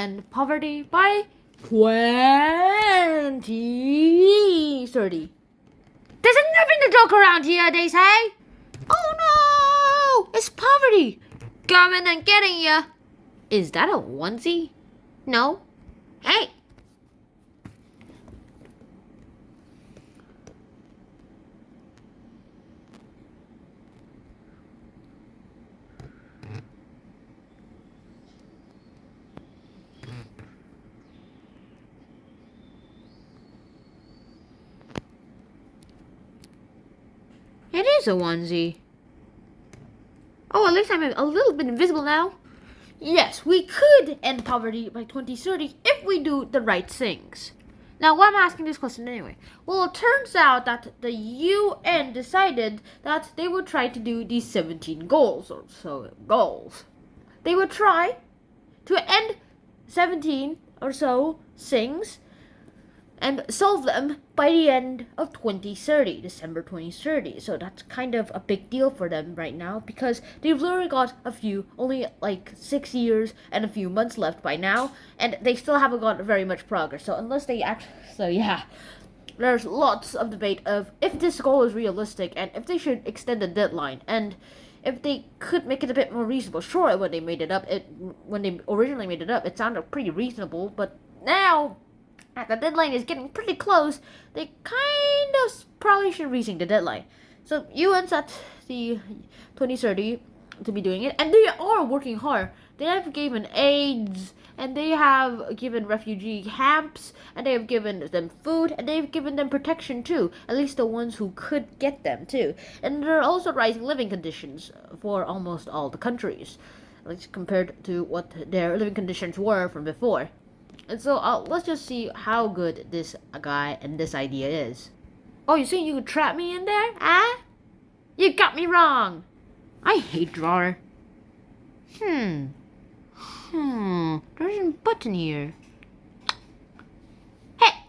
end poverty by 2030. There's nothing to joke around here, they say. Oh no! It's poverty coming and getting ya. Is that a onesie? No. Hey! It is a onesie. Oh, at least I'm a little bit invisible now. Yes, we could end poverty by 2030 if we do the right things. Now, why am I asking this question anyway? Well, it turns out that the UN decided that they would try to do these 17 goals or so goals. They would try to end 17 or so things and solve them by the end of 2030, December 2030. So that's kind of a big deal for them right now because they've literally got only like 6 years and a few months left by now, and they still haven't got very much progress. So unless they there's lots of debate of if this goal is realistic and if they should extend the deadline and if they could make it a bit more reasonable. Sure, when they originally made it up, it sounded pretty reasonable, but now the deadline is getting pretty close, they kind of probably should rethink the deadline. So UN set the 2030 to be doing it, and they are working hard. They have given AIDS, and they have given refugee camps, and they have given them food, and they've given them protection too, at least the ones who could get them too. And there are also rising living conditions for almost all the countries, at least compared to what their living conditions were from before. And so let's just see how good this guy and this idea is. Oh, you think you could trap me in there? Huh? You got me wrong. I hate drawer. There's a button here. Hey!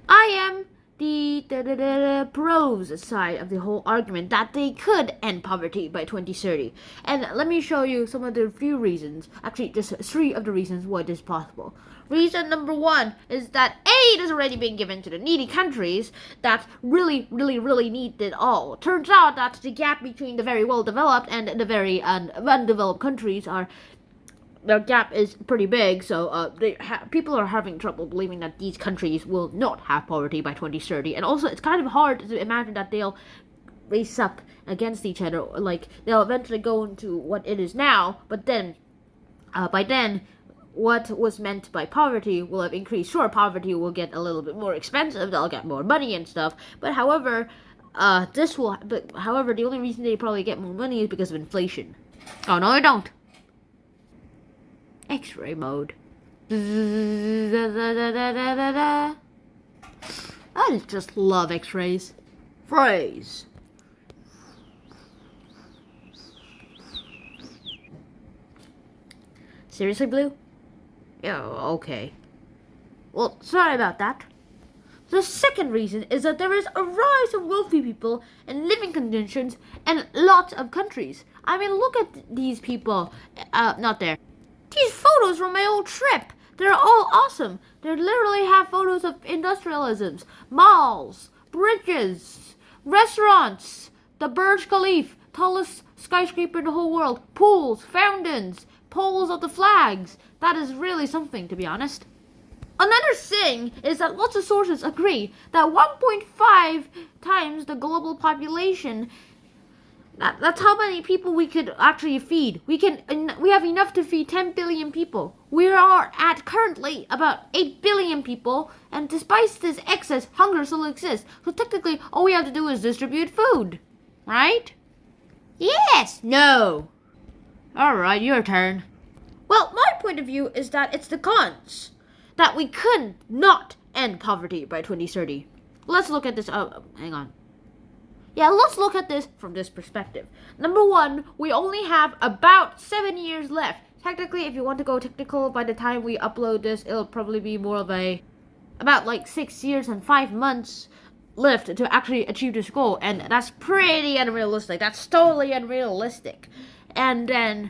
I am the pros side of the whole argument that they could end poverty by 2030. And let me show you some of the few reasons, actually just 3 of the reasons why this is possible. Reason number 1 is that aid is already being given to the needy countries that really need it all. Turns out that the gap between the very well developed and the very undeveloped countries their gap is pretty big, so people are having trouble believing that these countries will not have poverty by 2030. And also, it's kind of hard to imagine that they'll race up against each other. Like, they'll eventually go into what it is now, but then, by then, what was meant by poverty will have increased. Sure, poverty will get a little bit more expensive, they'll get more money and stuff, but however, the only reason they probably get more money is because of inflation. Oh, no, they don't. X-ray mode. I just love X-rays. Phrase. Seriously, Blue? Yeah, okay. Well, sorry about that. The second reason is that there is a rise of wealthy people and living conditions in lots of countries. I mean, look at these people. Not there. These photos from my old trip, they're all awesome. They literally have photos of industrialisms, malls, bridges, restaurants, the Burj Khalifa, tallest skyscraper in the whole world, pools, fountains, poles of the flags. That is really something, to be honest. Another thing is that lots of sources agree that 1.5 times the global population, that's how many people we could actually feed. We have enough to feed 10 billion people. We are at currently about 8 billion people, and despite this excess, hunger still exists. So technically, all we have to do is distribute food. Right? Yes! No! Alright, your turn. Well, my point of view is that it's the cons. That we could not end poverty by 2030. Let's look at this. Hang on. Yeah, let's look at this from this perspective. Number 1, we only have about 7 years left. Technically, if you want to go technical, by the time we upload this, it'll probably be more of about like 6 years and 5 months left to actually achieve this goal. And that's pretty unrealistic. That's totally unrealistic. And then